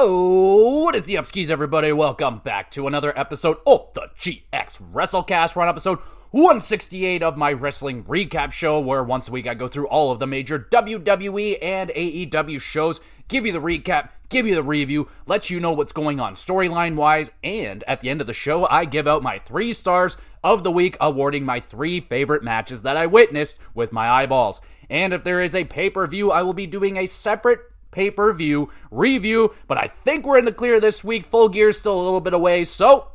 What is the upskis, everybody? Welcome back to another episode of the GXWrestleCast. We're on episode 168 of my wrestling recap show, where once a week I go through all of the major WWE and AEW shows, give you the recap, give you the review, let you know what's going on storyline-wise, and at the end of the show, I give out my 3 stars of the week, awarding my 3 favorite matches that I witnessed with my eyeballs. And if there is a pay-per-view, I will be doing a separate pay-per-view review, but I think we're in the clear this week. Full Gear's still a little bit away, so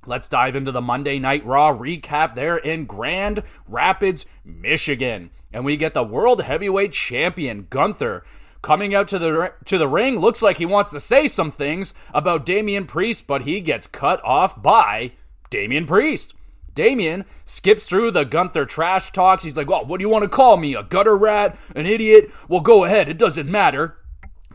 let's dive into the Monday Night Raw recap there in Grand Rapids, Michigan. And we get the World Heavyweight Champion, Gunther, coming out to the ring. Looks like he wants to say some things about Damian Priest, but he gets cut off by Damian Priest. Damian skips through the Gunther trash talks. He's like, well, what do you want to call me? A gutter rat? An idiot? Well, go ahead. It doesn't matter.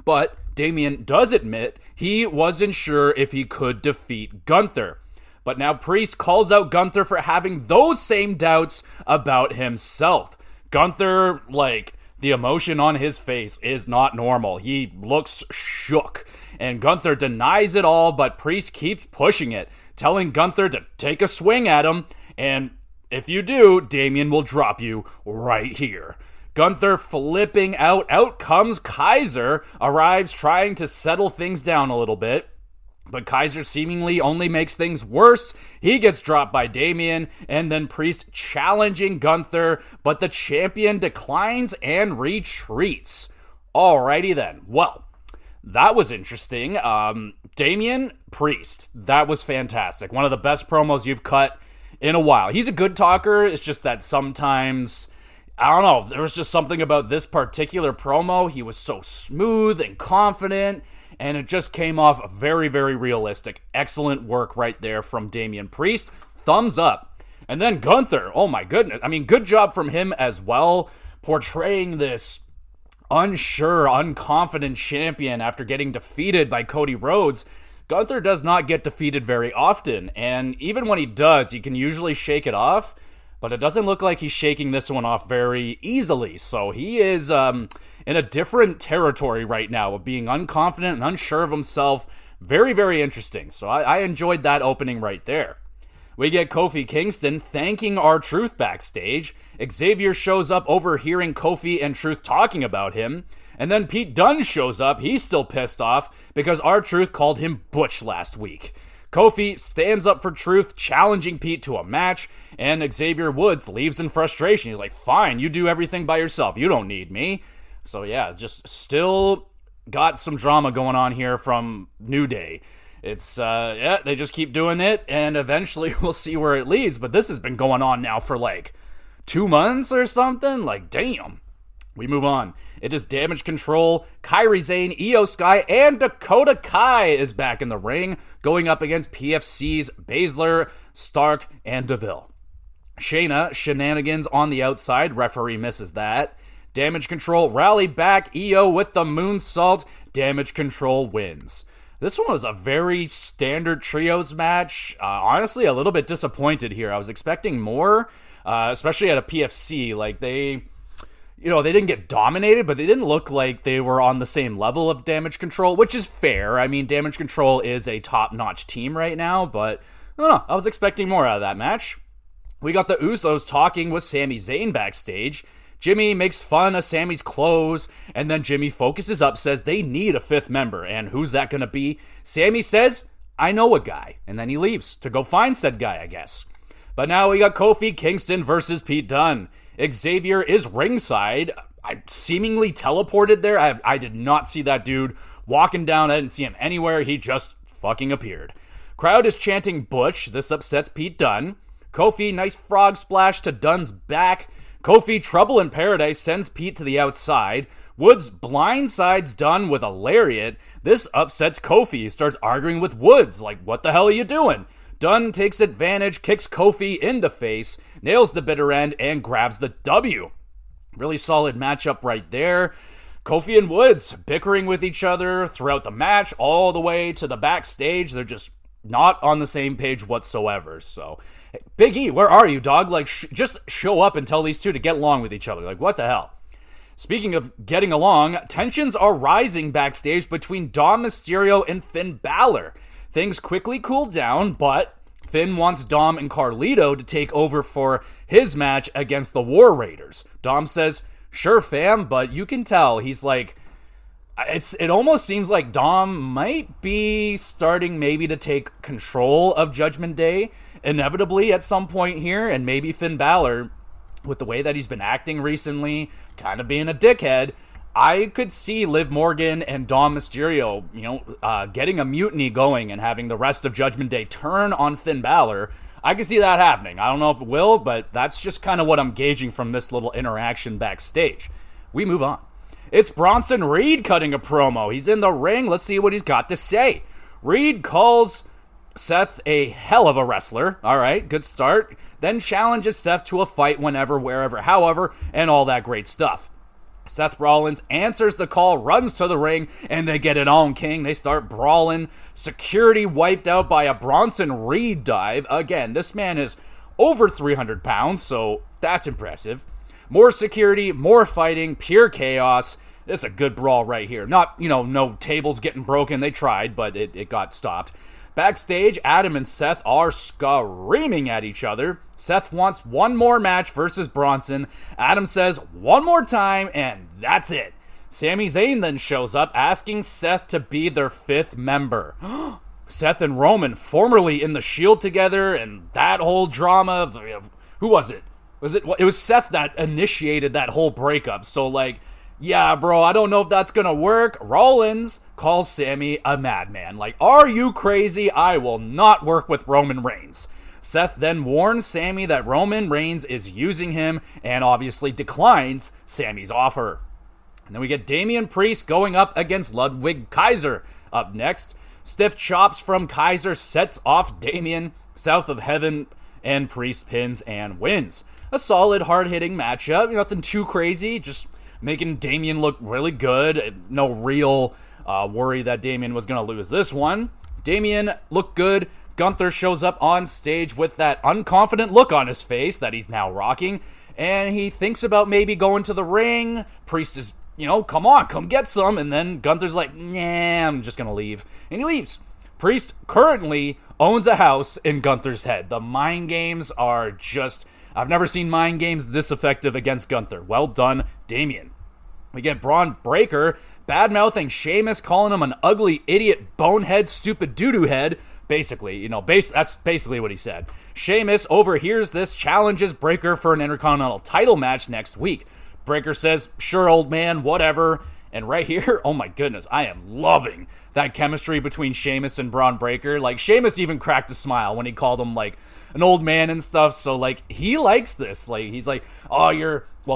But Damian does admit he wasn't sure if he could defeat Gunther. But now Priest calls out Gunther for having those same doubts about himself. Gunther, the emotion on his face is not normal. He looks shook. And Gunther denies it all, but Priest keeps pushing it, telling Gunther to take a swing at him. And if you do, Damian will drop you right here. Gunther flipping out. Out comes Kaiser, arrives trying to settle things down a little bit. But Kaiser seemingly only makes things worse. He gets dropped by Damian, and then Priest challenging Gunther, but the champion declines and retreats. Alrighty then. Well, that was interesting. Damian Priest, that was fantastic. One of the best promos you've cut in a while. He's a good talker. It's just that sometimes, I don't know, there was just something about this particular promo. He was so smooth and confident, and it just came off very, very realistic. Excellent work right there from Damian Priest. Thumbs up. And then Gunther, oh my goodness. I mean, good job from him as well, portraying this unsure, unconfident champion after getting defeated by Cody Rhodes. Gunther does not get defeated very often, and even when he does, he can usually shake it off, but it doesn't look like he's shaking this one off very easily. So he is in a different territory right now of being unconfident and unsure of himself. Very, very interesting. So I enjoyed that opening right there. We get Kofi Kingston thanking R-Truth backstage. Xavier shows up overhearing Kofi and Truth talking about him. And then Pete Dunne shows up. He's still pissed off because R-Truth called him Butch last week. Kofi stands up for Truth, challenging Pete to a match, and Xavier Woods leaves in frustration. He's like, fine, you do everything by yourself. You don't need me. So yeah, just still got some drama going on here from New Day. It's, they just keep doing it, and eventually we'll see where it leads. But this has been going on now for 2 months or something. Damn. We move on. It is Damage Control. Kairi Sane, Io Sky, and Dakota Kai is back in the ring, going up against PFC's Baszler, Stark, and DeVille. Shayna, shenanigans on the outside. Referee misses that. Damage Control rally back. Io with the moonsault. Damage Control wins. This one was a very standard trios match. Honestly, a little bit disappointed here. I was expecting more, especially at a PFC. They didn't get dominated, but they didn't look like they were on the same level of Damage Control, which is fair. I mean, Damage Control is a top-notch team right now, but I don't know. I was expecting more out of that match. We got the Usos talking with Sami Zayn backstage. Jimmy makes fun of Sammy's clothes, and then Jimmy focuses up, says they need a 5th member, and who's that going to be? Sammy says, I know a guy, and then he leaves to go find said guy, I guess. But now we got Kofi Kingston versus Pete Dunne. Xavier is ringside. I seemingly teleported there. I did not see that dude walking down. I didn't see him anywhere. He just fucking appeared. Crowd is chanting Butch. This upsets Pete Dunne. Kofi, nice frog splash to Dunne's back. Kofi, trouble in paradise, sends Pete to the outside. Woods blindsides Dunne with a lariat. This upsets Kofi. He starts arguing with Woods. What the hell are you doing? Dunne takes advantage, kicks Kofi in the face, nails the bitter end, and grabs the W. Really solid matchup right there. Kofi and Woods bickering with each other throughout the match, all the way to the backstage. They're just not on the same page whatsoever. So, Big E, where are you, dog? Just show up and tell these two to get along with each other. What the hell? Speaking of getting along, tensions are rising backstage between Dom Mysterio and Finn Balor. Things quickly cool down, but Finn wants Dom and Carlito to take over for his match against the War Raiders. Dom says, "Sure, fam," but you can tell he's like, it almost seems like Dom might be starting maybe to take control of Judgment Day inevitably at some point here, and maybe Finn Balor, with the way that he's been acting recently, kind of being a dickhead, I could see Liv Morgan and Dom Mysterio, getting a mutiny going and having the rest of Judgment Day turn on Finn Balor. I can see that happening. I don't know if it will, but that's just kind of what I'm gauging from this little interaction backstage. We move on. It's Bronson Reed cutting a promo. He's in the ring. Let's see what he's got to say. Reed calls Seth a hell of a wrestler. All right, good start. Then challenges Seth to a fight whenever, wherever, however, and all that great stuff. Seth Rollins answers the call, runs to the ring, and they get it on, King. They start brawling. Security wiped out by a Bronson Reed dive. Again, this man is over 300 pounds, so that's impressive. More security, more fighting, pure chaos. This is a good brawl right here. Not, no tables getting broken. They tried, but it got stopped. Backstage, Adam and Seth are screaming at each other. Seth wants one more match versus Bronson. Adam says one more time, and that's it. Sami Zayn then shows up, asking Seth to be their 5th member. Seth and Roman, formerly in the Shield together, and that whole drama. Who was it? It was Seth that initiated that whole breakup. So, yeah, bro, I don't know if that's gonna work. Rollins calls Sami a madman. Are you crazy? I will not work with Roman Reigns. Seth then warns Sami that Roman Reigns is using him and obviously declines Sami's offer. And then we get Damian Priest going up against Ludwig Kaiser. Up next, stiff chops from Kaiser sets off Damian south of heaven, and Priest pins and wins. A solid, hard-hitting matchup. Nothing too crazy, just making Damian look really good. No real worry that Damian was going to lose this one. Damian looked good. Gunther shows up on stage with that unconfident look on his face that he's now rocking, and he thinks about maybe going to the ring. Priest is, come on, come get some, and then Gunther's like, nah, I'm just going to leave, and he leaves. Priest currently owns a house in Gunther's head. The mind games are just, I've never seen mind games this effective against Gunther. Well done, Damian. We get Braun Breaker bad-mouthing Sheamus, calling him an ugly, idiot, bonehead, stupid doo-doo head. Basically, that's basically what he said. Sheamus overhears this, challenges Breaker for an Intercontinental title match next week. Breaker says, sure, old man, whatever. And right here, oh my goodness, I am loving that chemistry between Sheamus and Braun Breaker. Sheamus even cracked a smile when he called him, an old man and stuff. So, he likes this. He's like,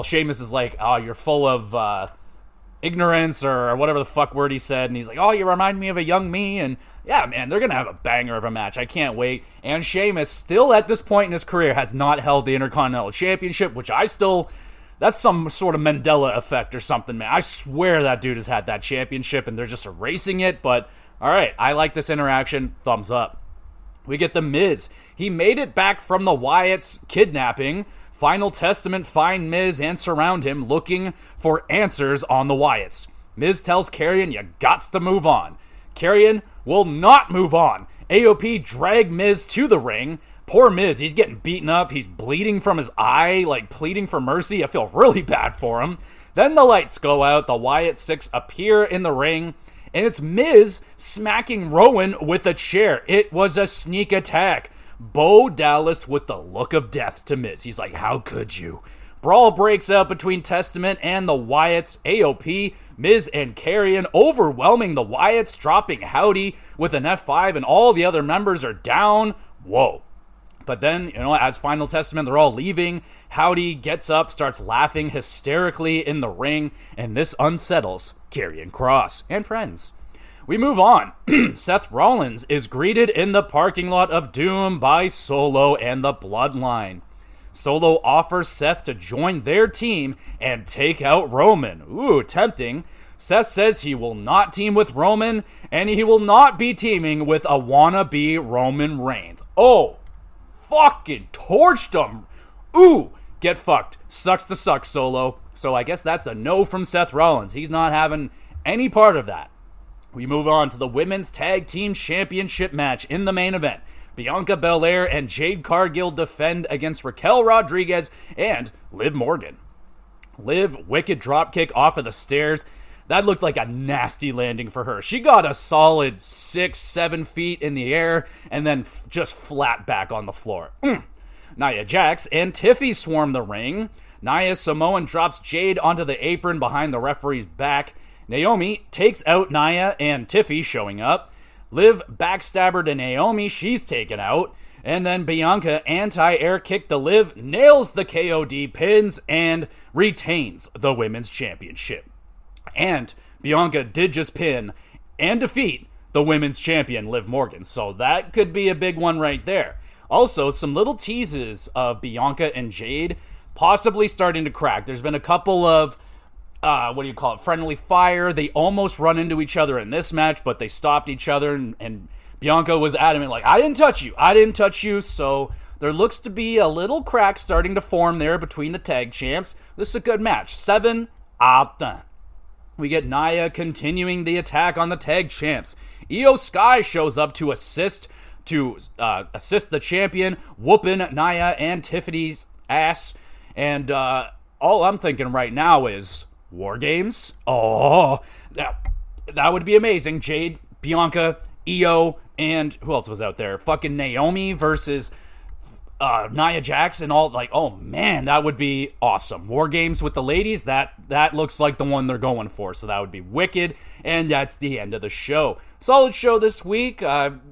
Sheamus is like, oh, you're full of ignorance or whatever the fuck word he said. And he's like, oh, you remind me of a young me. And yeah, man, they're going to have a banger of a match. I can't wait. And Sheamus, still at this point in his career, has not held the Intercontinental Championship, which that's some sort of Mandela effect or something, man. I swear that dude has had that championship and they're just erasing it. But, all right, I like this interaction. Thumbs up. We get The Miz. He made it back from the Wyatts' kidnapping. Final Testament find Miz and surround him, looking for answers on the Wyatts. Miz tells Karrion, you gots to move on. Karrion will not move on. AOP drag Miz to the ring. Poor Miz, he's getting beaten up. He's bleeding from his eye, pleading for mercy. I feel really bad for him. Then the lights go out. The Wyatt Six appear in the ring. And it's Miz smacking Rowan with a chair. It was a sneak attack. Bo Dallas with the look of death to Miz. He's like, how could you? Brawl breaks out between Testament and the Wyatts. AOP, Miz, and Karrion overwhelming the Wyatts, dropping Howdy with an F5, and all the other members are down. Whoa. But then, as Final Testament, they're all leaving. Howdy gets up, starts laughing hysterically in the ring, and this unsettles Karrion Kross and friends. We move on. Seth Rollins is greeted in the parking lot of Doom by Solo and the Bloodline. Solo offers Seth to join their team and take out Roman. Ooh, tempting. Seth says he will not team with Roman, and he will not be teaming with a wannabe Roman Reigns. Oh, fucking torched him. Ooh, get fucked. Sucks to suck, Solo. So I guess that's a no from Seth Rollins. He's not having any part of that. We move on to the Women's Tag Team Championship match in the main event. Bianca Belair and Jade Cargill defend against Raquel Rodriguez and Liv Morgan. Liv, wicked dropkick off of the stairs. That looked like a nasty landing for her. She got a solid 6-7 feet in the air and then just flat back on the floor. Nia Jax and Tiffy swarm the ring. Nia Samoan drops Jade onto the apron behind the referee's back. Naomi takes out Nia and Tiffy showing up. Liv backstabber to Naomi, she's taken out. And then Bianca anti-air kick to Liv, nails the KOD pins, and retains the Women's Championship. And Bianca did just pin and defeat the Women's Champion, Liv Morgan. So that could be a big one right there. Also, some little teases of Bianca and Jade possibly starting to crack. There's been a couple of friendly fire. They almost run into each other in this match, but they stopped each other, and Bianca was adamant, like, I didn't touch you, so there looks to be a little crack starting to form there between the tag champs. This is a good match. 7 out of 10. We get Nia continuing the attack on the tag champs. Io Sky shows up to assist the champion, whooping Nia and Tiffany's ass, and all I'm thinking right now is War Games? Oh, that would be amazing. Jade, Bianca, Io, and who else was out there? Fucking Naomi versus Nia Jax and all. Like, oh man, that would be awesome. War Games with the ladies, that looks like the one they're going for. So that would be wicked. And that's the end of the show. Solid show this week.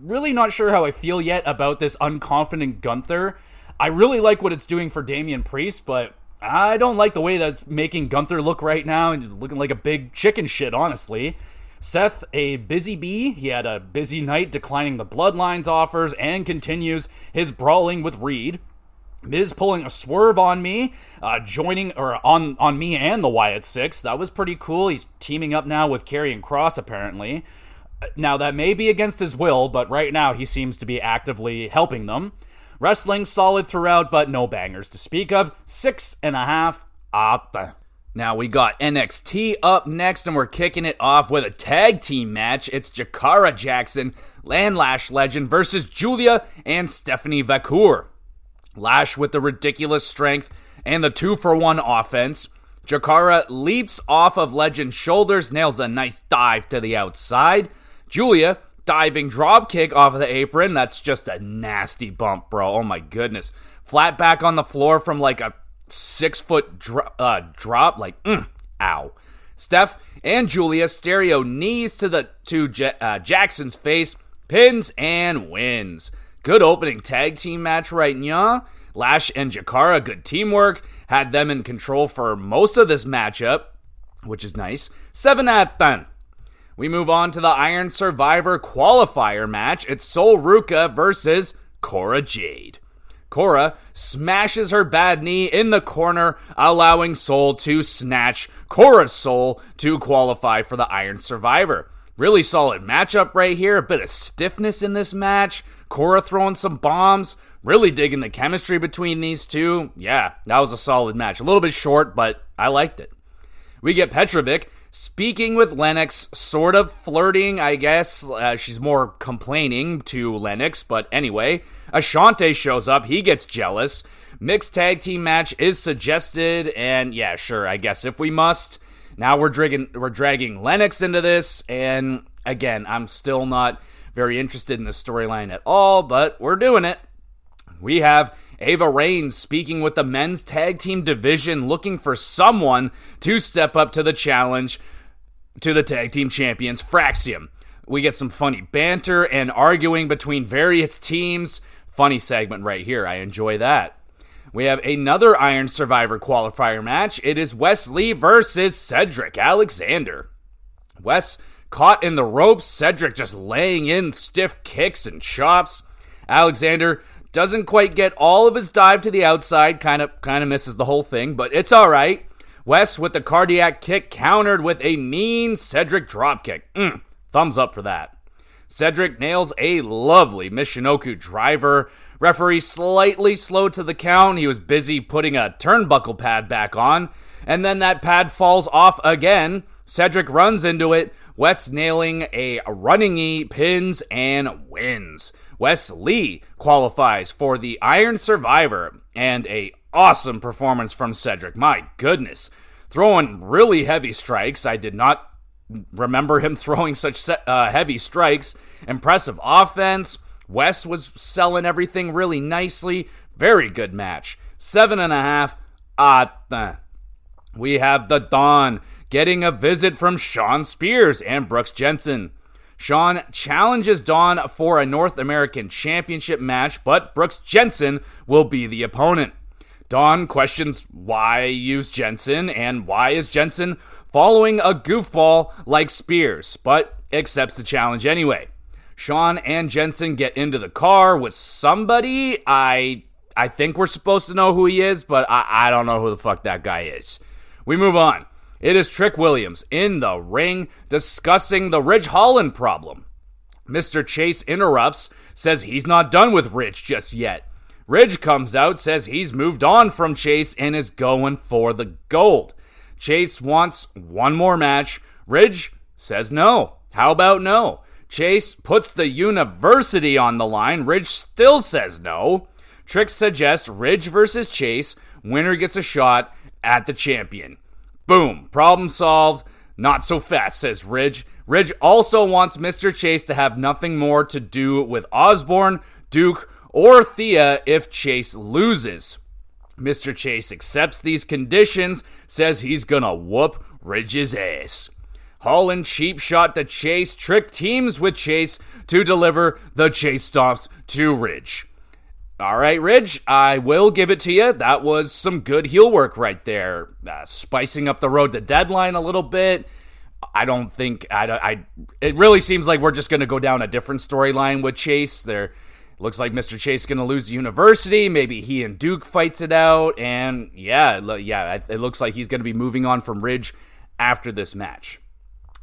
Really not sure how I feel yet about this unconfident Gunther. I really like what it's doing for Damian Priest, but I don't like the way that's making Gunther look right now, and looking like a big chicken shit, honestly. Seth, a busy bee. He had a busy night declining the Bloodlines offers and continues his brawling with Reed. Miz pulling a swerve on me, on me and the Wyatt Six. That was pretty cool. He's teaming up now with Karrion Kross, apparently. Now, that may be against his will, but right now he seems to be actively helping them. Wrestling solid throughout, but no bangers to speak of. 6.5 out. Now we got NXT up next, and we're kicking it off with a tag team match. It's Jakara Jackson, and Lash Legend versus Julia and Stephanie Vacour. Lash with the ridiculous strength and the 2-for-1 offense. Jakara leaps off of Legend's shoulders, nails a nice dive to the outside. Julia, diving drop kick off of the apron. That's just a nasty bump, bro. Oh my goodness. Flat back on the floor from like a 6-foot drop. Like, ow. Steph and Julia stereo knees to Jackson's face, pins and wins. Good opening tag team match right now. Lash and Jakara, good teamwork. Had them in control for most of this matchup, which is nice. 7 out of 10. We move on to the Iron Survivor qualifier match. It's Sol Ruka versus Cora Jade. Cora smashes her bad knee in the corner, allowing Sol to snatch Cora's soul to qualify for the Iron Survivor. Really solid matchup right here. A bit of stiffness in this match. Cora throwing some bombs. Really digging the chemistry between these two. Yeah, that was a solid match. A little bit short, but I liked it. We get Petrovic speaking with Lennox, sort of flirting, I guess. She's more complaining to Lennox, but anyway. Ashante shows up. He gets jealous. Mixed tag team match is suggested, and yeah, sure, I guess if we must. Now we're dragging Lennox into this, and again, I'm still not very interested in the storyline at all, but we're doing it. We have Ava Reigns speaking with the men's tag team division, looking for someone to step up to the challenge to the tag team champions, Fraxium. We get some funny banter and arguing between various teams. Funny segment right here. I enjoy that. We have another Iron Survivor qualifier match. It is Wes Lee versus Cedric Alexander. Wes caught in the ropes, Cedric just laying in stiff kicks and chops. Alexander doesn't quite get all of his dive to the outside, kind of misses the whole thing, but it's all right. Wes with the cardiac kick countered with a mean Cedric dropkick. Thumbs up for that. Cedric nails a lovely Michinoku driver Referee slightly slowed to the count. He was busy putting a turnbuckle pad back on, and then that pad falls off again. Cedric runs into it. Wes nailing a running knee, pins, and wins. Wes Lee qualifies for the Iron Survivor, and a awesome performance from Cedric. My goodness. Throwing really heavy strikes. I did not remember him throwing such heavy strikes. Impressive offense. Wes was selling everything really nicely. Very good match. 7.5. We have the Dawn getting a visit from Shawn Spears and Brooks Jensen. Shawn challenges Dawn for a North American Championship match, but Brooks Jensen will be the opponent. Dawn questions why use Jensen, and why is Jensen following a goofball like Spears, but accepts the challenge anyway. Shawn and Jensen get into the car with somebody. I think we're supposed to know who he is, but I don't know who the fuck that guy is. We move on. It is Trick Williams in the ring discussing the Ridge Holland problem. Mr. Chase interrupts, says he's not done with Ridge just yet. Ridge comes out, says he's moved on from Chase and is going for the gold. Chase wants one more match. Ridge says no. How about no? Chase puts the university on the line. Ridge still says no. Trick suggests Ridge versus Chase. Winner gets a shot at the champion. Boom. Problem solved. Not so fast, says Ridge. Ridge also wants Mr. Chase to have nothing more to do with Osborne, Duke, or Thea if Chase loses. Mr. Chase accepts these conditions, says he's gonna whoop Ridge's ass. Holland cheap shot to Chase. Trick teams with Chase to deliver the Chase stomps to Ridge. All right, Ridge, I will give it to you. That was some good heel work right there. Spicing up the road to Deadline a little bit. It really seems like we're just going to go down a different storyline with Chase. Looks like Mr. Chase is going to lose the university. Maybe he and Duke fights it out. And yeah, it looks like he's going to be moving on from Ridge after this match.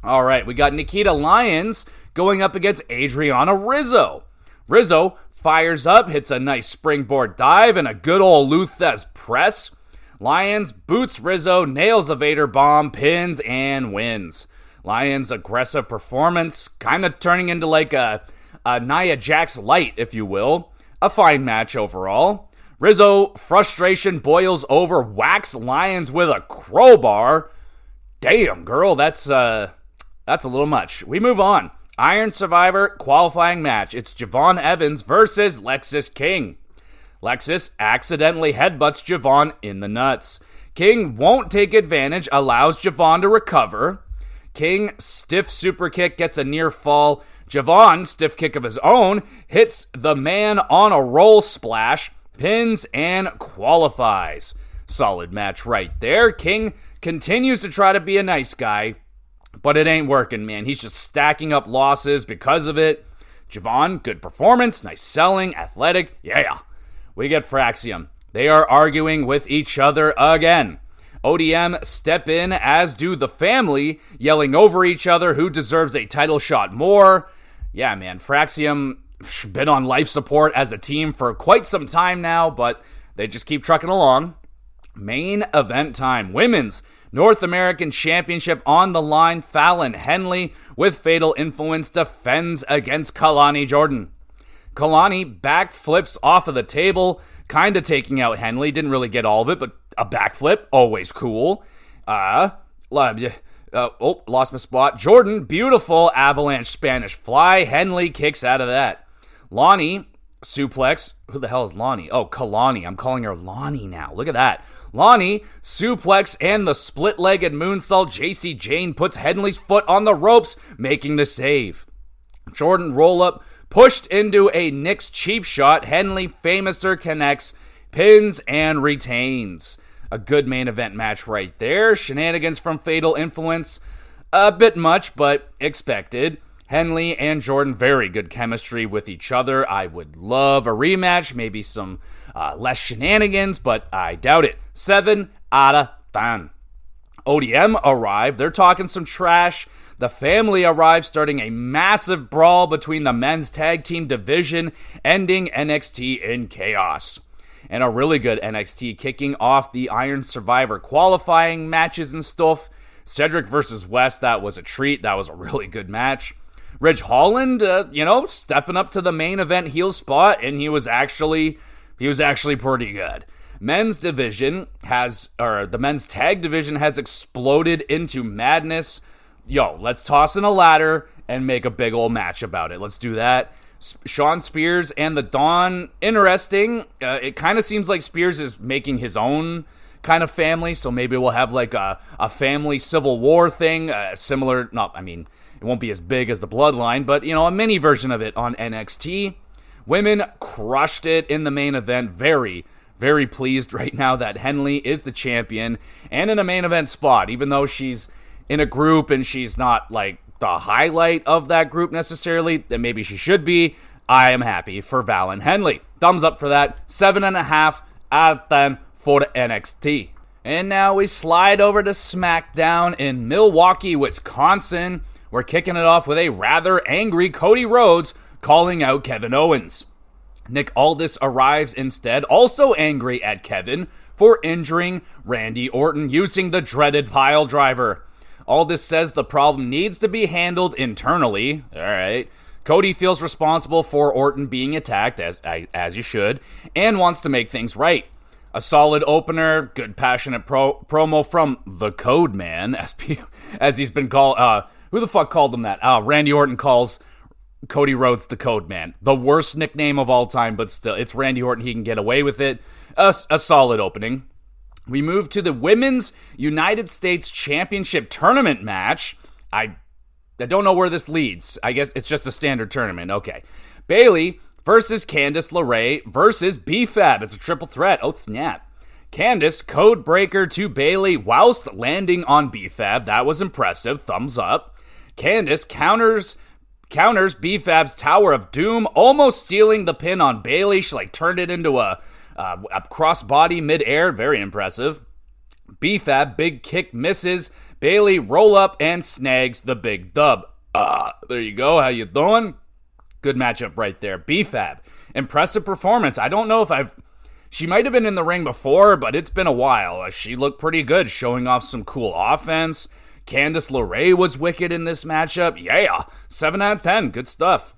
All right, we got Nikita Lyons going up against Adriana Rizzo. Rizzo fires up, hits a nice springboard dive and a good old Lou Thesz press. Lyons boots Rizzo, nails the Vader bomb, pins, and wins. Lyons' aggressive performance, kind of turning into like a Nia Jax light, if you will. A fine match overall. Rizzo, frustration boils over, whacks Lyons with a crowbar. Damn, girl, that's a little much. We move on. Iron Survivor qualifying match. It's Javon Evans versus Lexis King. Lexis accidentally headbutts Javon in the nuts. King won't take advantage, allows Javon to recover. King stiff super kick, gets a near fall. Javon, stiff kick of his own, hits the man on a roll splash, pins, and qualifies. Solid match right there. King continues to try to be a nice guy, but it ain't working, man. He's just stacking up losses because of it. Javon, good performance, nice selling, athletic, yeah. We get Fraxium. They are arguing with each other again. ODM step in, as do the family, yelling over each other who deserves a title shot more. Yeah, man, Fraxium been on life support as a team for quite some time now, but they just keep trucking along. Main event time. Women's North American Championship on the line. Fallon Henley with Fatal Influence defends against Kalani Jordan. Kalani backflips off of the table, kind of taking out Henley. Didn't really get all of it, but a backflip, always cool. Lost my spot. Jordan, beautiful avalanche Spanish fly. Henley kicks out of that. Lonnie, suplex. Who the hell is Lonnie? Oh, Kalani. I'm calling her Lonnie now. Look at that. Lonnie, suplex, and the split-legged moonsault. JC Jane puts Henley's foot on the ropes, making the save. Jordan roll-up, pushed into a Knicks cheap shot. Henley, Famouser connects, pins, and retains. A good main event match right there. Shenanigans from Fatal Influence. A bit much, but expected. Henley and Jordan, very good chemistry with each other. I would love a rematch, maybe some less shenanigans, but I doubt it. 7 out of 10. ODM arrived. They're talking some trash. The family arrives, starting a massive brawl between the men's tag team division, ending NXT in chaos. And a really good NXT kicking off the Iron Survivor qualifying matches and stuff. Cedric versus West, that was a treat. That was a really good match. Ridge Holland, stepping up to the main event heel spot, and he was actually pretty good. The men's tag division has exploded into madness. Let's toss in a ladder and make a big old match about it. Let's do that. Sean Spears and the Dawn, interesting. It kind of seems like Spears is making his own kind of family, so maybe we'll have like a family civil war thing, similar, it won't be as big as the Bloodline, but, a mini version of it on NXT. Women crushed it in the main event. Very, very pleased right now that Henley is the champion and in a main event spot, even though she's in a group and she's not like the highlight of that group necessarily, that maybe she should be. I am happy for Val and Henley. Thumbs up for that. 7.5 out of 10 for the NXT. And now we slide over to SmackDown in Milwaukee, Wisconsin. We're kicking it off with a rather angry Cody Rhodes calling out Kevin Owens. Nick Aldis arrives instead, also angry at Kevin for injuring Randy Orton using the dreaded pile driver. Aldis says the problem needs to be handled internally. All right. Cody feels responsible for Orton being attacked, as you should, and wants to make things right. A solid opener, good passionate promo from the Code Man, as he's been called. Who the fuck called him that? Randy Orton calls Cody Rhodes the Code Man. The worst nickname of all time, but still, it's Randy Orton. He can get away with it. A solid opening. We move to the Women's United States Championship Tournament match. I don't know where this leads. I guess it's just a standard tournament. Okay. Bayley versus Candice LeRae versus B-Fab. It's a triple threat. Oh, snap. Candice code breaker to Bayley whilst landing on B-Fab. That was impressive. Thumbs up. Candice counters B-Fab's Tower of Doom, almost stealing the pin on Bayley. She turned it into a crossbody midair. Very impressive. B-Fab big kick misses. Bayley roll up and snags the big dub. There you go. How you doing? Good matchup right there. B-Fab. Impressive performance. I don't know if she might have been in the ring before, but it's been a while. She looked pretty good, showing off some cool offense. Candice LeRae was wicked in this matchup. Yeah, 7 out of 10. Good stuff.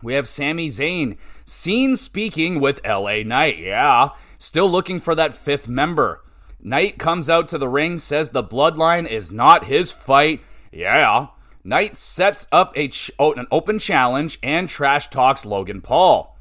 We have Sami Zayn seen speaking with LA Knight. Yeah, still looking for that 5th member. Knight comes out to the ring, says the Bloodline is not his fight. Yeah. Knight sets up an open challenge and trash talks Logan Paul.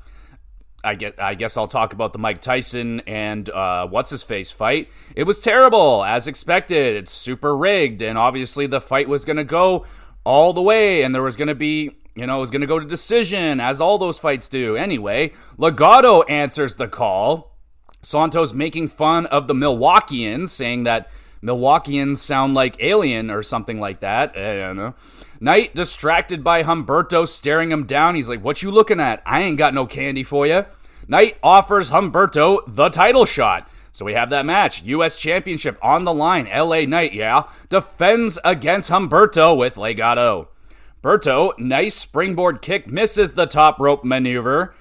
I guess I'll talk about the Mike Tyson and what's-his-face fight. It was terrible, as expected. It's super rigged, and obviously the fight was going to go all the way, and there was going to be, it was going to go to decision, as all those fights do. Anyway, Legato answers the call. Santos making fun of the Milwaukeeans, saying that Milwaukeeans sound like alien or something like that. I don't know. Knight distracted by Humberto staring him down. He's like, what you looking at? I ain't got no candy for you. Knight offers Humberto the title shot. So we have that match. U.S. Championship on the line. LA Knight, defends against Humberto with Legato. Berto, nice springboard kick, misses the top rope maneuver.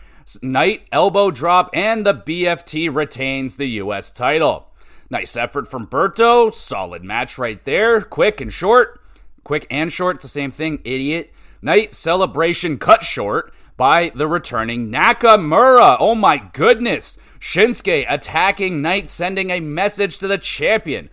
Knight elbow drop, and the BFT retains the U.S. title. Nice effort from Berto. Solid match right there. Quick and short. Quick and short, it's the same thing, idiot. Knight celebration cut short by the returning Nakamura. Oh my goodness. Shinsuke attacking Knight, sending a message to the champion.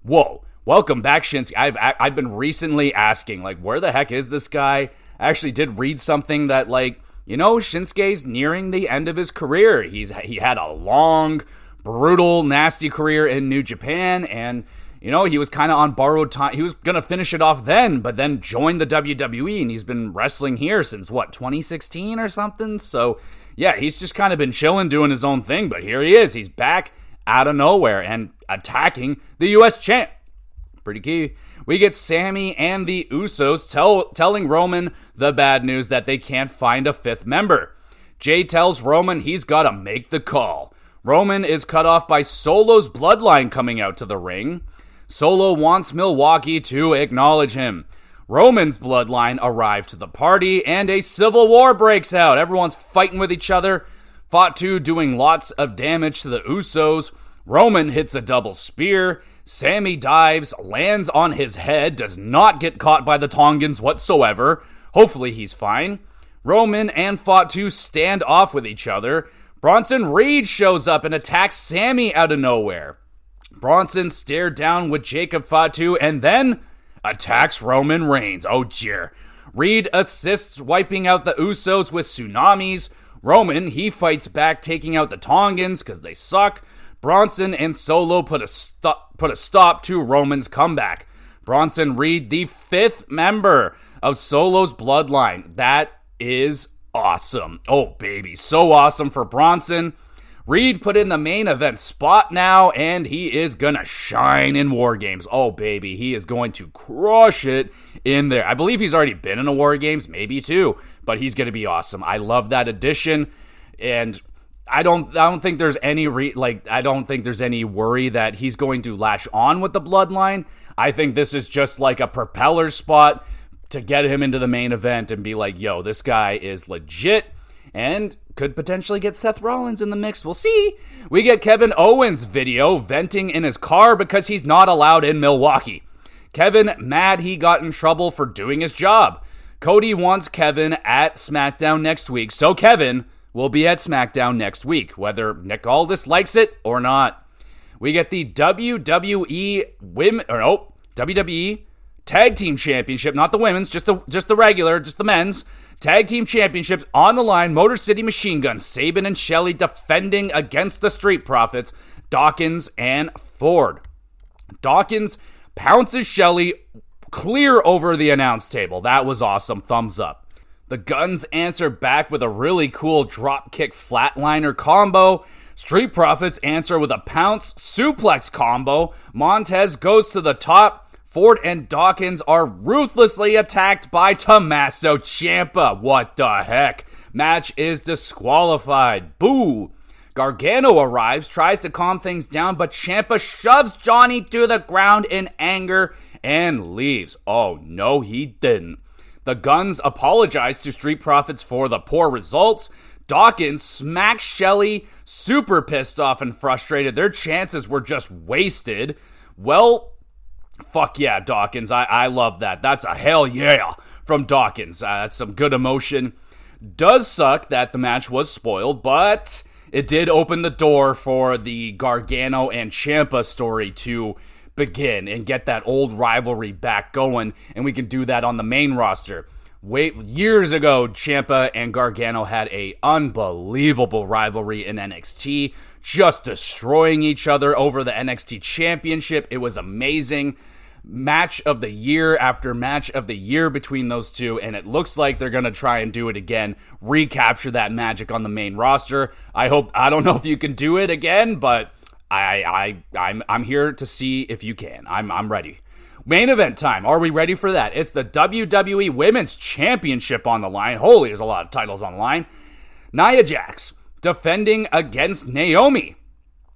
Whoa. Welcome back, Shinsuke. I've been recently asking, where the heck is this guy? I actually did read something that, Shinsuke's nearing the end of his career. He had a long, brutal, nasty career in New Japan, and he was kind of on borrowed time. He was going to finish it off then, but then joined the WWE, and he's been wrestling here since, 2016 or something? So, yeah, he's just kind of been chilling, doing his own thing, but here he is. He's back out of nowhere and attacking the U.S. champ. Pretty key. We get Sammy and the Usos telling Roman the bad news that they can't find a 5th member. Jay tells Roman he's got to make the call. Roman is cut off by Solo's bloodline coming out to the ring. Solo wants Milwaukee to acknowledge him. Roman's bloodline arrive to the party, and a civil war breaks out. Everyone's fighting with each other. Fatu doing lots of damage to the Usos. Roman hits a double spear. Sammy dives, lands on his head, does not get caught by the Tongans whatsoever. Hopefully he's fine. Roman and Fatu stand off with each other. Bronson Reed shows up and attacks Sammy out of nowhere. Bronson stared down with Jacob Fatu and then attacks Roman Reigns. Oh dear. Reed assists wiping out the Usos with tsunamis. Roman, he fights back, taking out the Tongans because they suck. Bronson and Solo put a stop to Roman's comeback. Bronson Reed, the 5th member of Solo's bloodline. That is awesome. Oh, baby. So awesome for Bronson. Reed put in the main event spot now, and he is going to shine in War Games. Oh, baby. He is going to crush it in there. I believe he's already been in a War Games, maybe 2, but he's going to be awesome. I love that addition, and I don't think there's any worry that he's going to latch on with the bloodline. I think this is just like a propeller spot to get him into the main event and be like, yo, this guy is legit and could potentially get Seth Rollins in the mix. We'll see. We get Kevin Owens video venting in his car because he's not allowed in Milwaukee. Kevin mad he got in trouble for doing his job. Cody wants Kevin at SmackDown next week, so Kevin will be at SmackDown next week, whether Nick Aldis likes it or not. We get the WWE Tag Team Championship, not the women's, just the men's Tag Team Championships on the line. Motor City Machine Guns, Sabin and Shelley defending against the Street Profits, Dawkins and Ford. Dawkins pounces Shelley clear over the announce table. That was awesome. Thumbs up. The Guns answer back with a really cool dropkick flatliner combo. Street Profits answer with a pounce suplex combo. Montez goes to the top. Ford and Dawkins are ruthlessly attacked by Tommaso Ciampa. What the heck? Match is disqualified. Boo! Gargano arrives, tries to calm things down, but Ciampa shoves Johnny to the ground in anger and leaves. Oh, no, he didn't. The Guns apologize to Street Profits for the poor results. Dawkins smacks Shelley, super pissed off and frustrated. Their chances were just wasted. Well, fuck yeah, Dawkins. I love that. That's a hell yeah from Dawkins. That's some good emotion. Does suck that the match was spoiled, but it did open the door for the Gargano and Ciampa story to begin and get that old rivalry back going, and we can do that on the main roster. Years ago, Ciampa and Gargano had a unbelievable rivalry in NXT, just destroying each other over the NXT Championship. It was amazing. Match of the year after match of the year between those two, and it looks like they're going to try and do it again, recapture that magic on the main roster. I don't know if you can do it again, but I'm here to see if you can. I'm ready. Main event time. Are we ready for that? It's the WWE Women's Championship on the line. Holy, there's a lot of titles on the line. Nia Jax defending against Naomi.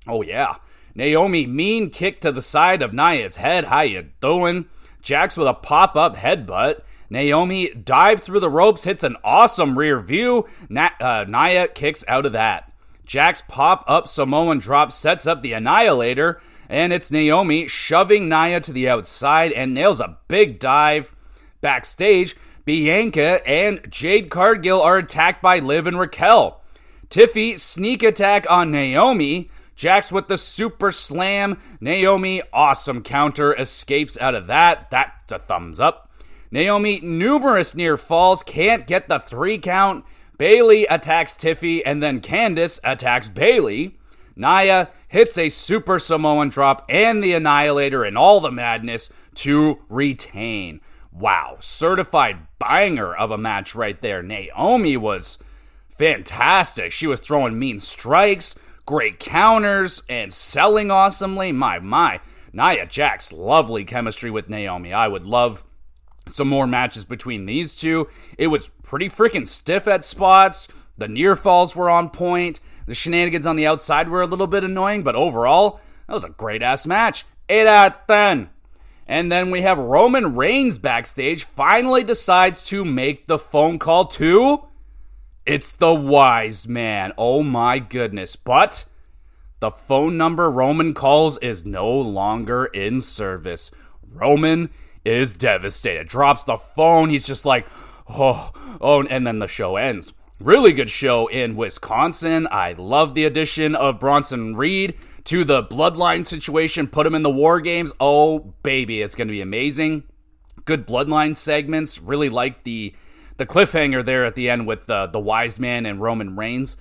Oh yeah. Naomi mean kick to the side of Nia's head. How you doing? Jax with a pop-up headbutt. Naomi dives through the ropes, hits an awesome rear view. Nia kicks out of that. Jax pop-up Samoan drop sets up the Annihilator, and it's Naomi shoving Nia to the outside and nails a big dive. Backstage, Bianca and Jade Cargill are attacked by Liv and Raquel. Tiffy sneak attack on Naomi. Jax with the super slam. Naomi, awesome counter, escapes out of that. That's a thumbs up. Naomi, numerous near falls, can't get the 3 count. Bayley attacks Tiffy, and then Candice attacks Bayley. Nia hits a super Samoan drop and the Annihilator in all the madness to retain. Wow, certified banger of a match right there. Naomi was fantastic. She was throwing mean strikes, great counters, and selling awesomely. My. Nia Jax, lovely chemistry with Naomi. I would love some more matches between these two. It was pretty freaking stiff at spots. The near falls were on point. The shenanigans on the outside were a little bit annoying, but overall, that was a great-ass match. 8 out of 10. And then we have Roman Reigns backstage finally decides to make the phone call to... It's the wise man. Oh my goodness. But the phone number Roman calls is no longer in service. Roman is devastated. Drops the phone. He's just like, oh, and then the show ends. Really good show in Wisconsin. I love the addition of Bronson Reed to the Bloodline situation. Put him in the War Games. Oh, baby, it's going to be amazing. Good Bloodline segments. Really like the cliffhanger there at the end with the Wise Man and Roman Reigns.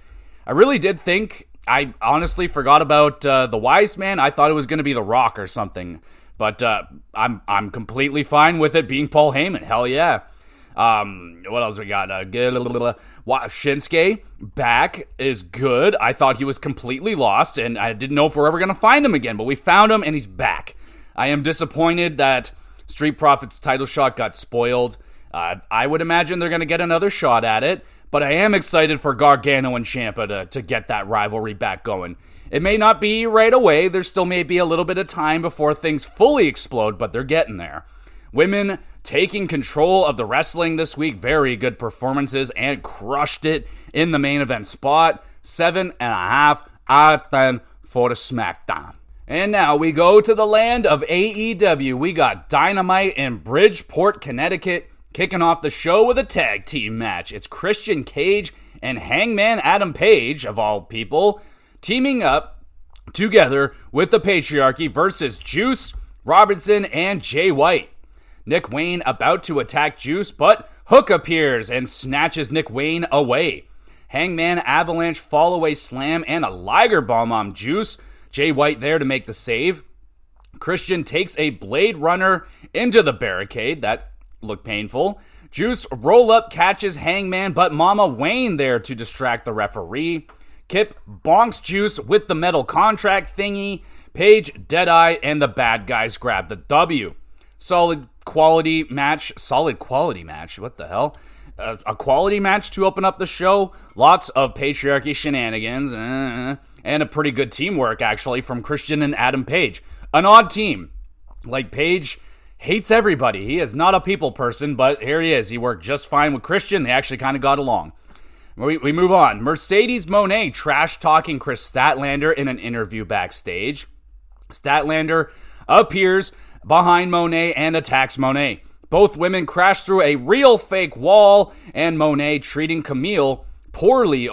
I really did think, I honestly forgot about the Wise Man. I thought it was going to be The Rock or something. But I'm completely fine with it being Paul Heyman. Hell yeah. What else we got? Shinsuke back is good. I thought he was completely lost, and I didn't know if we're ever going to find him again, but we found him, and he's back. I am disappointed that Street Profits title shot got spoiled. I would imagine they're going to get another shot at it, but I am excited for Gargano and Ciampa to get that rivalry back going. It may not be right away. There still may be a little bit of time before things fully explode, but they're getting there. Women taking control of the wrestling this week. Very good performances and crushed it in the main event spot. 7.5 out of 10 for the SmackDown. And now we go to the land of AEW. We got Dynamite in Bridgeport, Connecticut, kicking off the show with a tag team match. It's Christian Cage and Hangman Adam Page, of all people, teaming up together with the Patriarchy versus Juice Robinson and Jay White. Nick Wayne about to attack Juice, but Hook appears and snatches Nick Wayne away. Hangman Avalanche fall-away slam and a Liger bomb on Juice. Jay White there to make the save. Christian takes a Blade Runner into the barricade. That looked painful. Juice roll-up catches Hangman, but Mama Wayne there to distract the referee. Kip bonks Juice with the metal contract thingy. Page, Deadeye, and the bad guys grab the W. Solid quality match. What the hell? A quality match to open up the show. Lots of Patriarchy shenanigans. And a pretty good teamwork, actually, from Christian and Adam Page. An odd team. Like, Page hates everybody. He is not a people person, but here he is. He worked just fine with Christian. They actually kind of got along. We move on. Mercedes Moné trash-talking Chris Statlander in an interview backstage. Statlander appears behind Moné and attacks Moné. Both women crash through a real fake wall, and Moné treating Camille poorly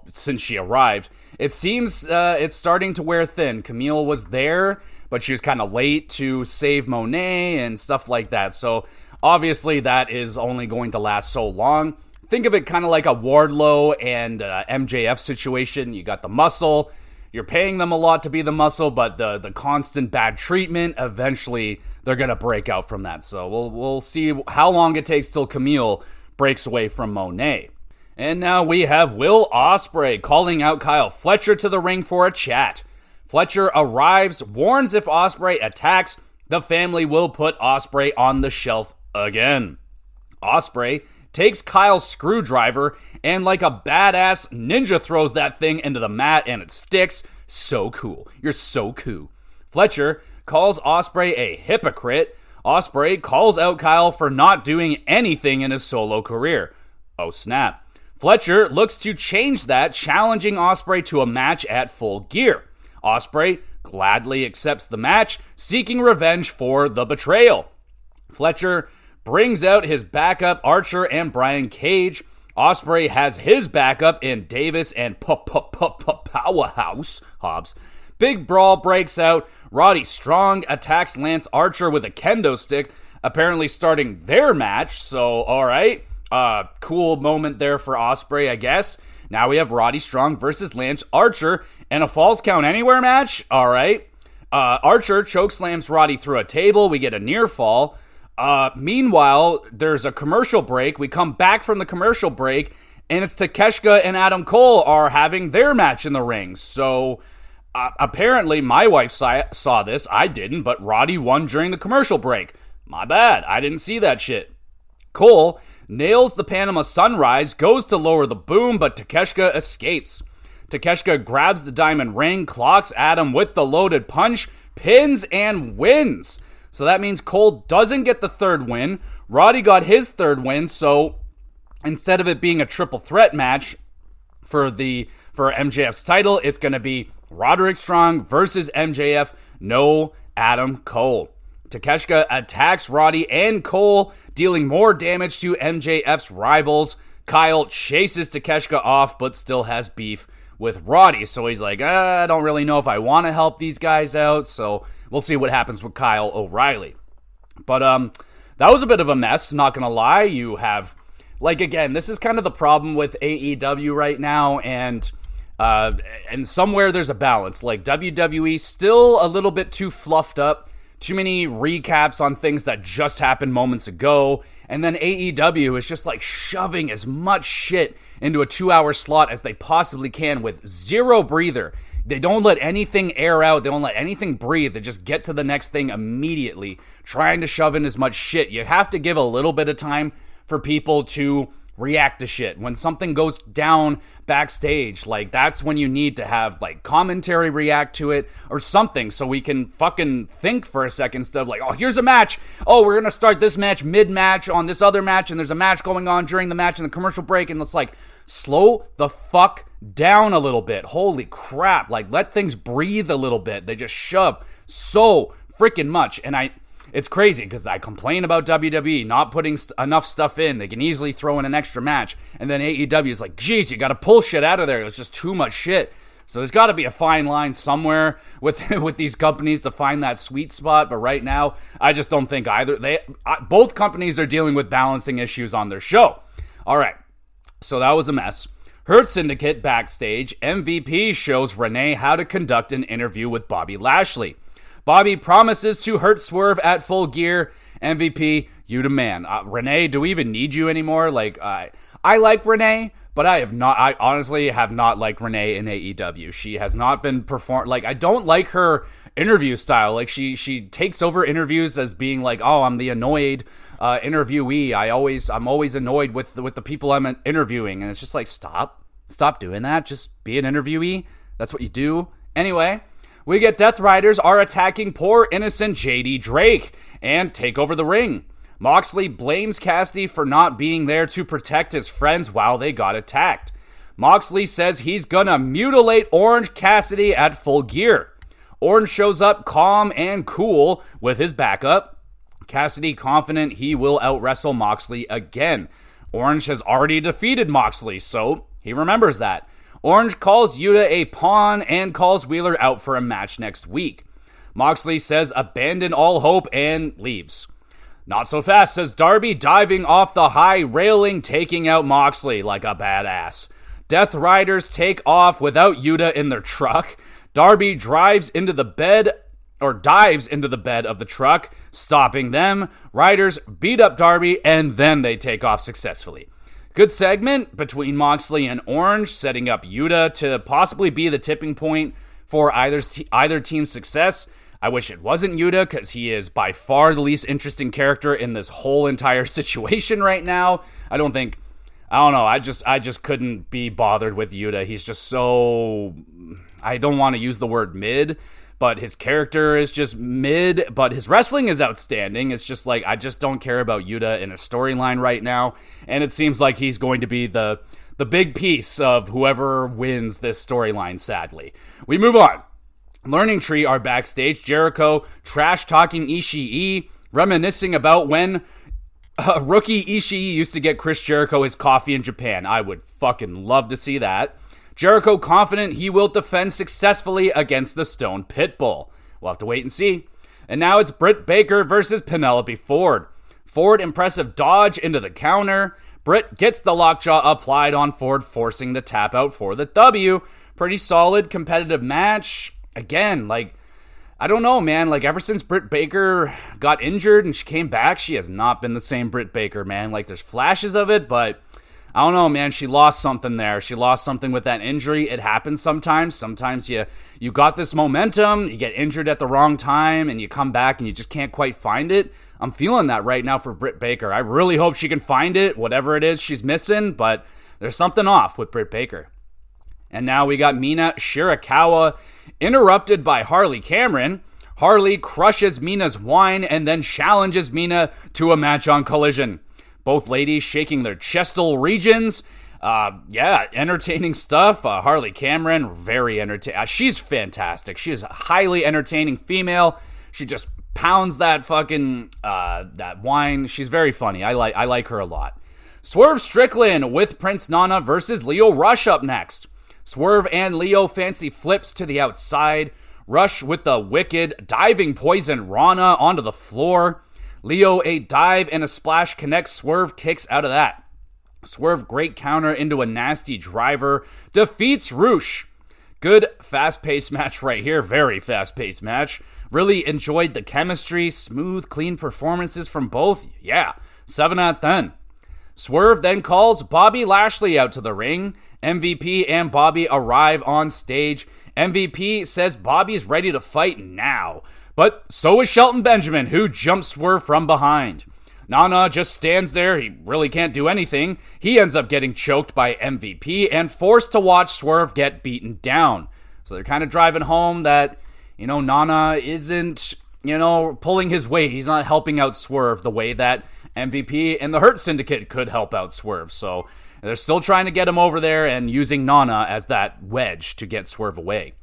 since she arrived. It seems it's starting to wear thin. Camille was there, but she was kind of late to save Moné and stuff like that. So obviously that is only going to last so long. Think of it kind of like a Wardlow and MJF situation. You got the muscle. You're paying them a lot to be the muscle, but the constant bad treatment, eventually they're going to break out from that. So we'll see how long it takes till Camille breaks away from Moné. And now we have Will Ospreay calling out Kyle Fletcher to the ring for a chat. Fletcher arrives, warns if Ospreay attacks, the family will put Ospreay on the shelf again. Ospreay takes Kyle's screwdriver and like a badass ninja throws that thing into the mat and it sticks. So cool. You're so cool. Fletcher calls Ospreay a hypocrite. Ospreay calls out Kyle for not doing anything in his solo career. Oh snap. Fletcher looks to change that, challenging Ospreay to a match at Full Gear. Ospreay gladly accepts the match, seeking revenge for the betrayal. Fletcher brings out his backup Archer and Brian Cage. Ospreay has his backup in Davis and Powerhouse Hobbs. Big brawl breaks out. Roddy Strong attacks Lance Archer with a kendo stick, apparently starting their match. So, alright. Cool moment there for Ospreay, I guess. Now we have Roddy Strong versus Lance Archer and a Falls Count Anywhere match. Alright. Archer chokeslams Roddy through a table. We get a near fall. Meanwhile, there's a commercial break. We come back from the commercial break, and it's Takeshita and Adam Cole are having their match in the ring. So, apparently, my wife saw this. I didn't, but Roddy won during the commercial break. My bad. I didn't see that shit. Cole nails the Panama Sunrise, goes to lower the boom, but Takeshita escapes. Takeshita grabs the diamond ring, clocks Adam with the loaded punch, pins, and wins. So that means Cole doesn't get the third win. Roddy got his third win, so instead of it being a triple threat match for MJF's title, it's going to be Roderick Strong versus MJF, no Adam Cole. Takeshita attacks Roddy and Cole, dealing more damage to MJF's rivals. Kyle chases Takeshita off, but still has beef with Roddy. So he's like, I don't really know if I want to help these guys out. So we'll see what happens with Kyle O'Reilly. But that was a bit of a mess, not going to lie. You have, like, again, this is kind of the problem with AEW right now, and somewhere there's a balance. Like, WWE still a little bit too fluffed up, too many recaps on things that just happened moments ago, and then AEW is just like shoving as much shit into a 2-hour slot as they possibly can with zero breather. They don't let anything air out. They don't let anything breathe. They just get to the next thing immediately, trying to shove in as much shit. You have to give a little bit of time for people to react to shit. When something goes down backstage, like, that's when you need to have, like, commentary react to it or something so we can fucking think for a second instead of like, oh, here's a match. Oh, we're gonna start this match mid-match on this other match, and there's a match going on during the match in the commercial break, and it's like, slow the fuck down a little bit. Holy crap. Like, let things breathe a little bit. They just shove so freaking much. And it's crazy because I complain about WWE not putting enough stuff in. They can easily throw in an extra match. And then AEW is like, geez, you got to pull shit out of there. It's just too much shit. So there's got to be a fine line somewhere with these companies to find that sweet spot. But right now, I just don't think both companies are dealing with balancing issues on their show. All right. So that was a mess. Hurt Syndicate backstage. MVP shows Renee how to conduct an interview with Bobby Lashley. Bobby promises to hurt Swerve at Full Gear. MVP, you the man. Renee, do we even need you anymore? Like, I like Renee, but I honestly have not liked Renee in AEW. She has not been like, I don't like her interview style. Like, she takes over interviews as being like, oh, I'm the annoyed interviewee. I'm always annoyed with the people I'm interviewing, and it's just like, stop doing that. Just be an interviewee. That's what you do. Anyway, we get Death Riders are attacking poor innocent JD Drake and take over the ring. Moxley blames Cassidy for not being there to protect his friends while they got attacked. Moxley says he's gonna mutilate Orange Cassidy at Full Gear. Orange shows up calm and cool with his backup. Cassidy confident he will out-wrestle Moxley again. Orange has already defeated Moxley, so he remembers that. Orange calls Yuta a pawn and calls Wheeler out for a match next week. Moxley says abandon all hope and leaves. Not so fast, says Darby, diving off the high railing, taking out Moxley like a badass. Death Riders take off without Yuta in their truck. Darby dives into the bed of the truck, stopping them. Riders beat up Darby, and then they take off successfully. Good segment between Moxley and Orange, setting up Yuta to possibly be the tipping point for either team's success. I wish it wasn't Yuta, because he is by far the least interesting character in this whole entire situation right now. I don't know. I just couldn't be bothered with Yuta. He's just so, I don't want to use the word mid, but his character is just mid, but his wrestling is outstanding. It's just like, I just don't care about Yuta in a storyline right now, and it seems like he's going to be the big piece of whoever wins this storyline, sadly. We move on. Learning Tree are backstage. Jericho trash-talking Ishii, reminiscing about when rookie Ishii used to get Chris Jericho his coffee in Japan. I would fucking love to see that. Jericho confident he will defend successfully against the Stone Pitbull. We'll have to wait and see. And now it's Britt Baker versus Penelope Ford. Ford impressive dodge into the counter. Britt gets the lockjaw applied on Ford, forcing the tap out for the W. Pretty solid competitive match. Again, like, I don't know, man. Like, ever since Britt Baker got injured and she came back, she has not been the same Britt Baker, man. Like, there's flashes of it, but I don't know, man. She lost something there. She lost something with that injury. It happens sometimes. Sometimes you got this momentum, you get injured at the wrong time, and you come back and you just can't quite find it. I'm feeling that right now for Britt Baker. I really hope she can find it, whatever it is she's missing, but there's something off with Britt Baker. And now we got Mina Shirakawa interrupted by Harley Cameron. Harley crushes Mina's wine and then challenges Mina to a match on Collision. Both ladies shaking their chestal regions. Entertaining stuff. Harley Cameron, very entertaining. She's fantastic. She is a highly entertaining female. She just pounds that fucking, that wine. She's very funny. I like her a lot. Swerve Strickland with Prince Nana versus Lio Rush up next. Swerve and Lio fancy flips to the outside. Rush with the wicked diving poison Rana onto the floor. Lio a dive and a splash connects. Swerve kicks out of that. Swerve great counter into a nasty driver. Defeats Rush. Good fast-paced match right here. Very fast-paced match. Really enjoyed the chemistry. Smooth, clean performances from both. Yeah, 7 out of 10. Swerve then calls Bobby Lashley out to the ring. MVP and Bobby arrive on stage. MVP says Bobby's ready to fight now. But so is Shelton Benjamin, who jumps Swerve from behind. Nana just stands there. He really can't do anything. He ends up getting choked by MVP and forced to watch Swerve get beaten down. So they're kind of driving home that, Nana isn't, pulling his weight. He's not helping out Swerve the way that MVP and the Hurt Syndicate could help out Swerve. So they're still trying to get him over there and using Nana as that wedge to get Swerve away.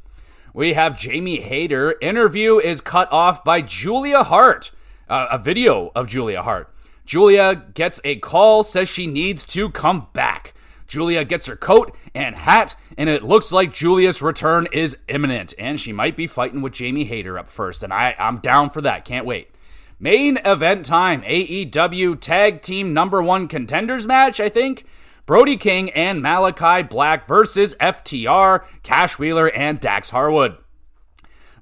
We have Jamie Hayter. Interview is cut off by Julia Hart. A video of Julia Hart. Julia gets a call, says she needs to come back. Julia gets her coat and hat, and it looks like Julia's return is imminent, and she might be fighting with Jamie Hayter up first, and I'm down for that. Can't wait. Main event time. AEW Tag Team #1 Contenders match, I think. Brody King and Malachi Black versus FTR, Cash Wheeler, and Dax Harwood.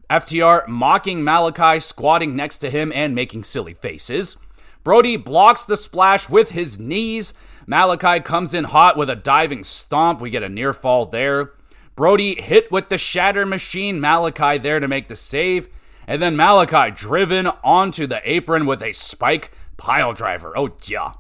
FTR mocking Malachi, squatting next to him and making silly faces. Brody blocks the splash with his knees. Malachi comes in hot with a diving stomp. We get a near fall there. Brody hit with the shatter machine. Malachi there to make the save. And then Malachi driven onto the apron with a spike pile driver. Oh, yeah.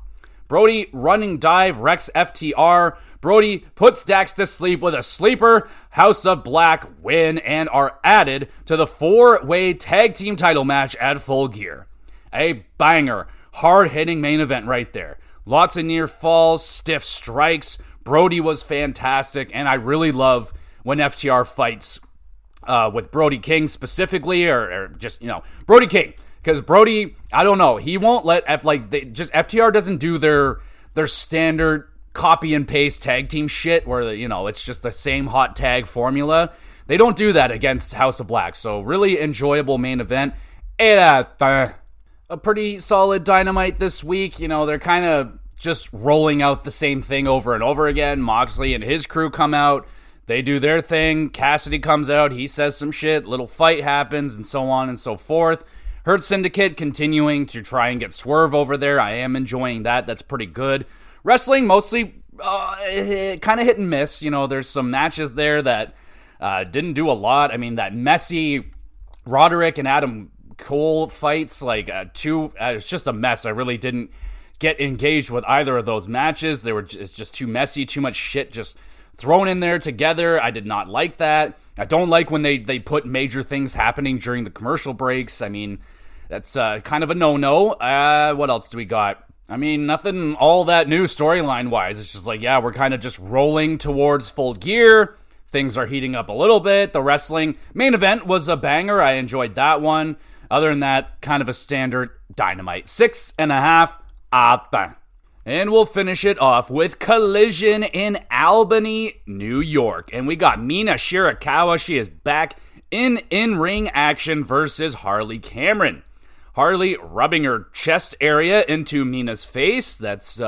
Brody running dive wrecks FTR. Brody puts Dax to sleep with a sleeper. House of Black win and are added to the 4-way tag team title match at Full Gear. A banger, hard-hitting main event right there. Lots of near falls, stiff strikes. Brody was fantastic, and I really love when FTR fights with Brody King specifically, or just, Brody King. Because Brody, I don't know, he won't let FTR doesn't do their standard copy and paste tag team shit where it's just the same hot tag formula. They don't do that against House of Black. So really enjoyable main event. A pretty solid Dynamite this week. They're kind of just rolling out the same thing over and over again. Moxley and his crew come out. They do their thing. Cassidy comes out. He says some shit. Little fight happens and so on and so forth. Hurt Syndicate continuing to try and get Swerve over there. I am enjoying that. That's pretty good. Wrestling mostly kind of hit and miss. There's some matches there that didn't do a lot. I mean, that messy Roderick and Adam Cole fights, it's just a mess. I really didn't get engaged with either of those matches. It's just too messy, too much shit just thrown in there together. I did not like that. I don't like when they put major things happening during the commercial breaks. I mean, that's kind of a no-no. What else do we got? I mean, nothing all that new storyline-wise. It's just we're kind of just rolling towards Full Gear. Things are heating up a little bit. The wrestling main event was a banger. I enjoyed that one. Other than that, kind of a standard Dynamite. 6.5 out of 10. And we'll finish it off with Collision in Albany, New York. And we got Mina Shirakawa. She is back in in-ring action versus Harley Cameron. Harley rubbing her chest area into Mina's face. That's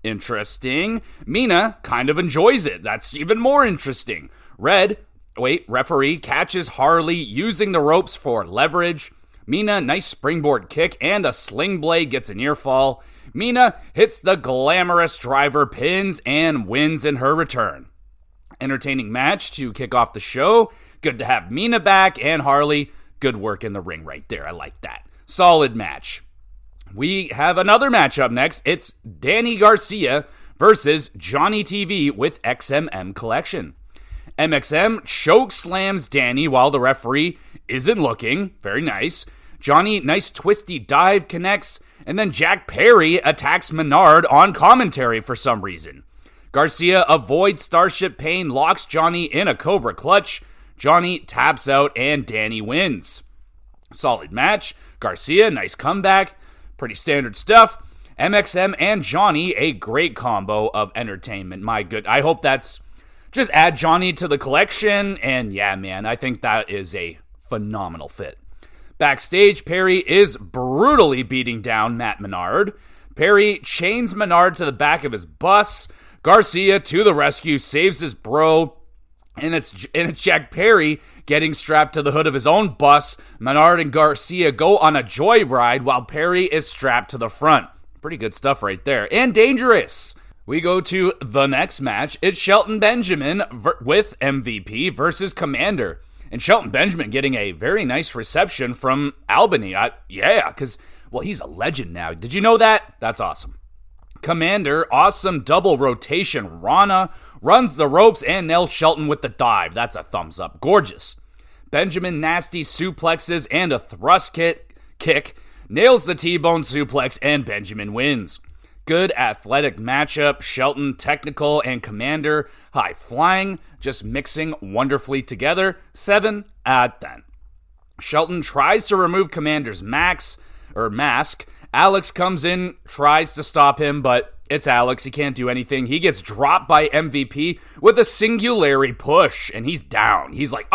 interesting. Mina kind of enjoys it. That's even more interesting. Referee catches Harley using the ropes for leverage. Mina, nice springboard kick and a sling blade, gets a near fall. Mina hits the glamorous driver, pins, and wins in her return. Entertaining match to kick off the show. Good to have Mina back, and Harley, good work in the ring right there. I like that. Solid match. We have another match up next. It's Danny Garcia versus Johnny TV with XMM Collection. MXM choke slams Danny while the referee isn't looking. Very nice. Johnny, nice twisty dive, connects. And then Jack Perry attacks Menard on commentary for some reason. Garcia avoids Starship Pain, locks Johnny in a Cobra Clutch. Johnny taps out and Danny wins. Solid match. Garcia, nice comeback. Pretty standard stuff. MXM and Johnny, a great combo of entertainment. My good. I hope that's... Just add Johnny to the collection. And yeah, man, I think that is a phenomenal fit. Backstage, Perry is brutally beating down Matt Menard. Perry chains Menard to the back of his bus. Garcia to the rescue, saves his bro. And it's Jack Perry getting strapped to the hood of his own bus. Menard and Garcia go on a joyride while Perry is strapped to the front. Pretty good stuff right there. And dangerous. We go to the next match. It's Shelton Benjamin with MVP versus Commander. And Shelton Benjamin getting a very nice reception from Albany. Because, well, he's a legend now. Did you know that? That's awesome. Commander, awesome double rotation. Rana runs the ropes and nails Shelton with the dive. That's a thumbs up. Gorgeous. Benjamin nasty suplexes and a thrust kick. Nails the T-bone suplex and Benjamin wins. Good athletic matchup. Shelton technical and Commander high flying. Just mixing wonderfully together. 7 out of 10. Shelton tries to remove Commander's mask. Alex comes in, tries to stop him, but it's Alex. He can't do anything. He gets dropped by MVP with a singularity push, and he's down. He's like,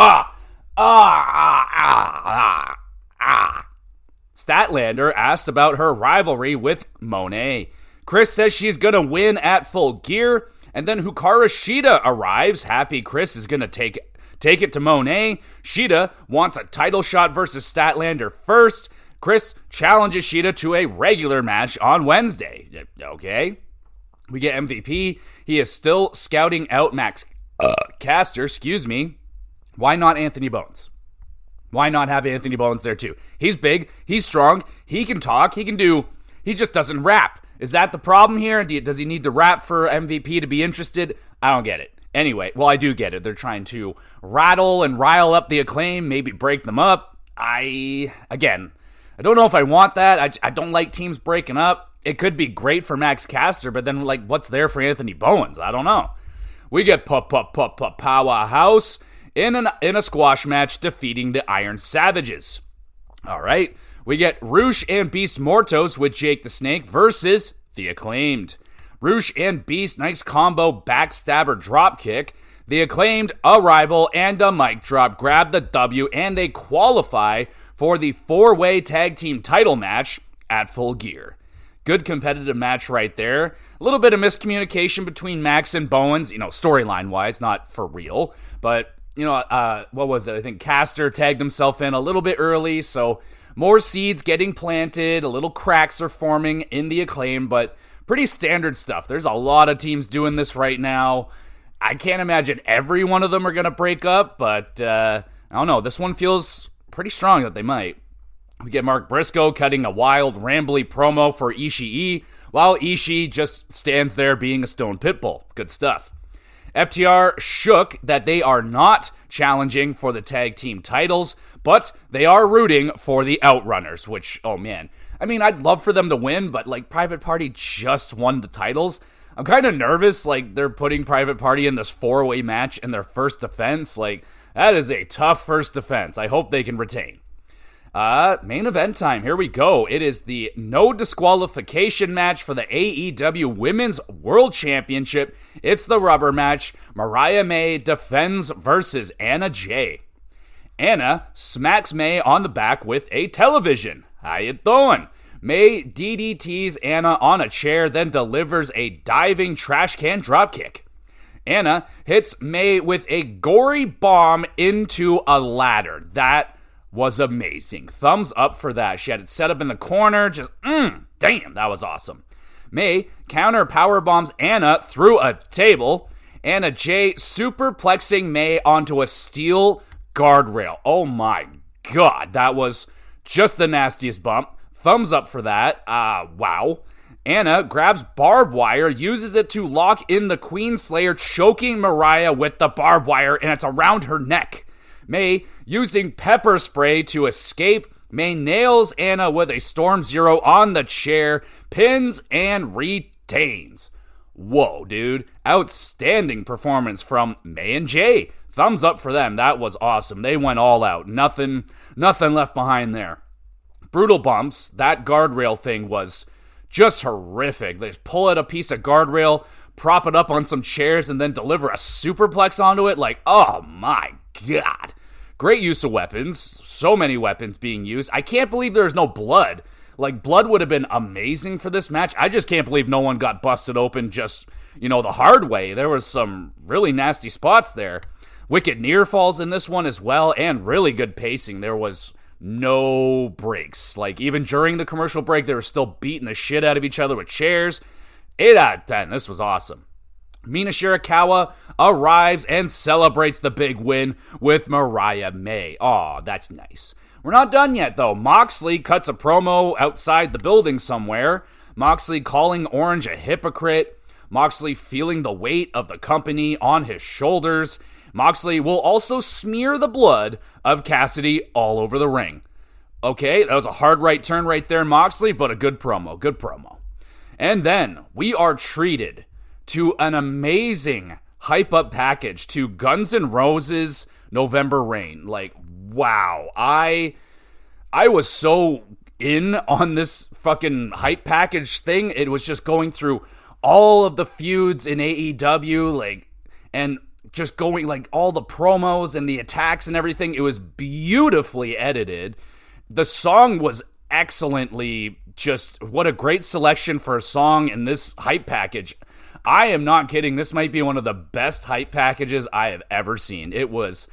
Statlander asked about her rivalry with Monet. Chris says she's going to win at Full Gear, and then Hikaru Shida arrives. Happy Chris is going to take it to Monet. Shida wants a title shot versus Statlander first. Chris challenges Shida to a regular match on Wednesday. Okay. We get MVP. He is still scouting out Max Caster. Why not Anthony Bones? Why not have Anthony Bones there too? He's big. He's strong. He can talk. He just doesn't rap. Is that the problem here? Does he need to rap for MVP to be interested? I don't get it. Anyway, well, I do get it. They're trying to rattle and rile up the Acclaim, maybe break them up. I don't know if I want that. I don't like teams breaking up. It could be great for Max Caster, but then, what's there for Anthony Bowens? I don't know. We get Powerhouse in a squash match defeating the Iron Savages. All right. We get Roosh and Beast Mortos with Jake the Snake versus the Acclaimed. Roosh and Beast, nice combo backstabber dropkick. The Acclaimed, a rival, and a mic drop grab the W, and they qualify for the 4-way tag team title match at Full Gear. Good competitive match right there. A little bit of miscommunication between Max and Bowens, storyline-wise, not for real. But, what was it? I think Caster tagged himself in a little bit early, so more seeds getting planted, a little cracks are forming in the Acclaim, but pretty standard stuff. There's a lot of teams doing this right now. I can't imagine every one of them are going to break up, but I don't know. This one feels pretty strong that they might. We get Mark Briscoe cutting a wild, rambly promo for Ishii, while Ishii just stands there being a stone pitbull. Good stuff. FTR shook that they are not challenging for the tag team titles, but they are rooting for the Outrunners, which, oh man. I mean, I'd love for them to win, but Private Party just won the titles. I'm kind of nervous, they're putting Private Party in this 4-way match in their first defense. That is a tough first defense. I hope they can retain. Main event time. Here we go. It is the no disqualification match for the AEW Women's World Championship. It's the rubber match. Mariah May defends versus Anna Jay. Anna smacks May on the back with a television. How you doing? May DDTs Anna on a chair, then delivers a diving trash can dropkick. Anna hits May with a gory bomb into a ladder. That was amazing. Thumbs up for that. She had it set up in the corner. Damn, that was awesome. May counter powerbombs Anna through a table. Anna Jay superplexing May onto a steel guardrail. Oh my god, that was just the nastiest bump. Thumbs up for that. Wow. Anna grabs barbed wire, uses it to lock in the Queen Slayer, choking Mariah with the barbed wire, and it's around her neck. May, using pepper spray to escape, May nails Anna with a Storm Zero on the chair, pins, and retains. Whoa, dude. Outstanding performance from May and Jay. Thumbs up for them. That was awesome. They went all out. Nothing left behind there. Brutal bumps. That guardrail thing was just horrific. They just pull out a piece of guardrail, prop it up on some chairs, and then deliver a superplex onto it. Like, oh my God. Great use of weapons. So many weapons being used. I can't believe there's no blood. Like, blood would have been amazing for this match. I just can't believe no one got busted open just, the hard way. There was some really nasty spots there. Wicked near falls in this one as well, and really good pacing. There was no breaks. Like, even during the commercial break, they were still beating the shit out of each other with chairs. 8 out of 10. This was awesome. Mina Shirakawa arrives and celebrates the big win with Mariah May. Aw, that's nice. We're not done yet, though. Moxley cuts a promo outside the building somewhere. Moxley calling Orange a hypocrite. Moxley feeling the weight of the company on his shoulders. Moxley will also smear the blood of Cassidy all over the ring. Okay, that was a hard right turn right there, Moxley, but a good promo. Good promo. And then we are treated to an amazing hype-up package to Guns N' Roses' November Rain. Like, wow. I was so in on this fucking hype package thing. It was just going through all of the feuds in AEW, like, and just going, like, all the promos and the attacks and everything. It was beautifully edited. The song was excellently just, what a great selection for a song in this hype package. I am not kidding. This might be one of the best hype packages I have ever seen. It was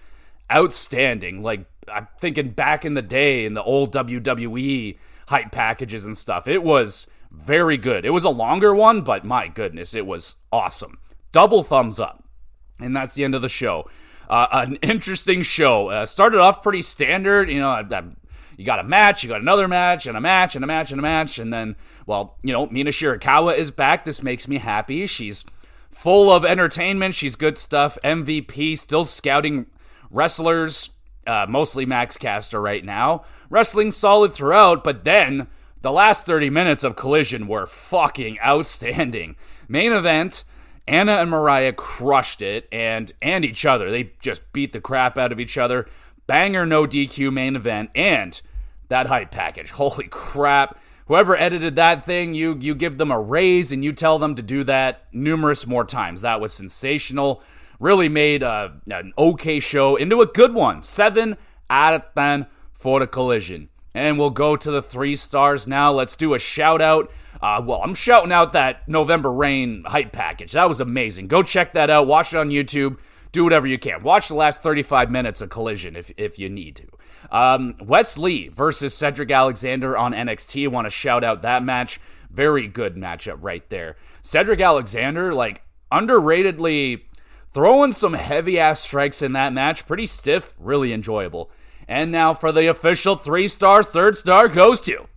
outstanding. Like, I'm thinking back in the day in the old WWE hype packages and stuff. It was very good. It was a longer one, but my goodness, it was awesome. Double thumbs up. And that's the end of the show. An interesting show. Started off pretty standard. You got a match, you got another match, and a match, and a match, and a match, and then, well, Mina Shirakawa is back. This makes me happy. She's full of entertainment. She's good stuff. MVP, still scouting wrestlers, mostly Max Caster right now. Wrestling solid throughout, but then the last 30 minutes of Collision were fucking outstanding. Main event, Anna and Mariah crushed it, and each other. They just beat the crap out of each other. Banger no DQ main event, and that hype package. Holy crap. Whoever edited that thing, you give them a raise and you tell them to do that numerous more times. That was sensational. Really made an okay show into a good one. 7 out of 10 for the Collision. And we'll go to the 3 stars now. Let's do a shout out. I'm shouting out that November Rain hype package. That was amazing. Go check that out. Watch it on YouTube. Do whatever you can. Watch the last 35 minutes of Collision if you need to. Wes Lee versus Cedric Alexander on NXT. Want to shout out that match. Very good matchup right there. Cedric Alexander, like, underratedly throwing some heavy-ass strikes in that match. Pretty stiff. Really enjoyable. And now for the official 3 stars. 3rd star goes to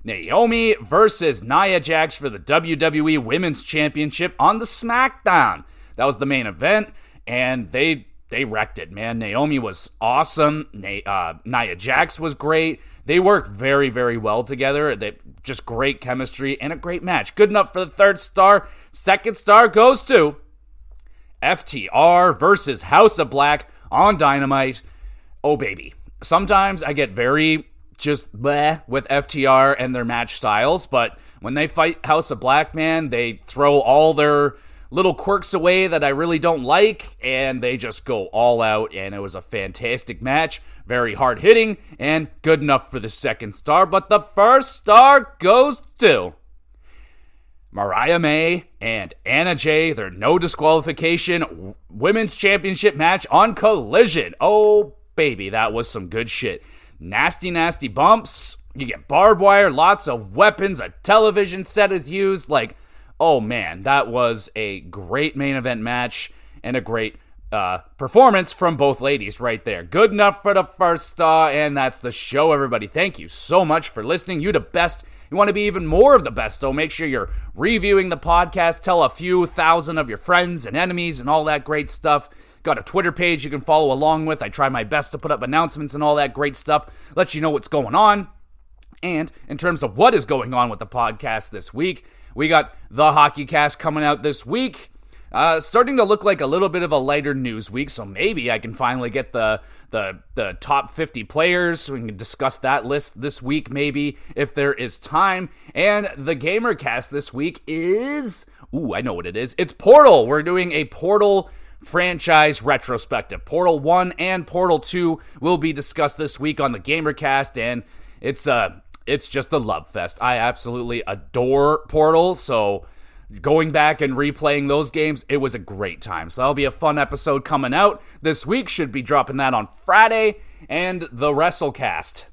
Naomi versus Nia Jax for the WWE Women's Championship on the SmackDown. That was the main event. And they wrecked it, man. Naomi was awesome. Nia Jax was great. They worked very, very well together. They just great chemistry and a great match. Good enough for the 3rd star. 2nd star goes to FTR versus House of Black on Dynamite. Oh, baby. Sometimes I get very just bleh with FTR and their match styles, but when they fight House of Black, man, they throw all their little quirks away that I really don't like, and they just go all out, and it was a fantastic match, very hard-hitting, and good enough for the 2nd star, but the 1st star goes to Mariah May and Anna Jay, their no disqualification Women's Championship match on Collision. Oh, baby, that was some good shit. Nasty, nasty bumps, you get barbed wire, lots of weapons, a television set is used, like, oh man, that was a great main event match and a great performance from both ladies right there. Good enough for the first and that's the show, everybody. Thank you so much for listening. You the best. You want to be even more of the best, though, make sure you're reviewing the podcast. Tell a few thousand of your friends and enemies and all that great stuff. Got a Twitter page you can follow along with. I try my best to put up announcements and all that great stuff. Let you know what's going on. And in terms of what is going on with the podcast this week, we got the Hockey Cast coming out this week. Starting to look like a little bit of a lighter news week, so maybe I can finally get the top 50 players, so we can discuss that list this week, maybe, if there is time. And the GamerCast this week is... Ooh, I know what it is. It's Portal. We're doing a Portal franchise retrospective. Portal 1 and Portal 2 will be discussed this week on the GamerCast, and it's just a love fest. I absolutely adore Portal, so... going back and replaying those games, it was a great time. So that'll be a fun episode coming out this week. Should be dropping that on Friday. And the WrestleCast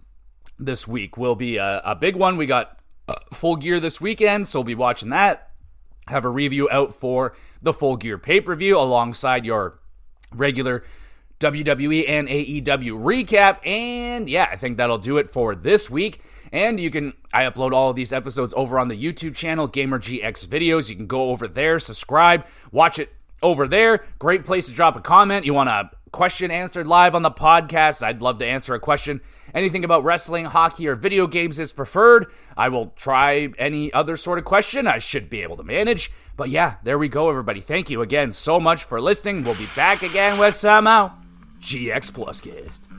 this week will be a big one. We got Full Gear this weekend, so we'll be watching that. Have a review out for the Full Gear pay-per-view alongside your regular WWE and AEW recap. And yeah, I think that'll do it for this week. And I upload all of these episodes over on the YouTube channel, GamerGX Videos. You can go over there, subscribe, watch it over there. Great place to drop a comment. You want a question answered live on the podcast? I'd love to answer a question. Anything about wrestling, hockey, or video games is preferred. I will try any other sort of question I should be able to manage. But yeah, there we go, everybody. Thank you again so much for listening. We'll be back again with some GX Plus Cast.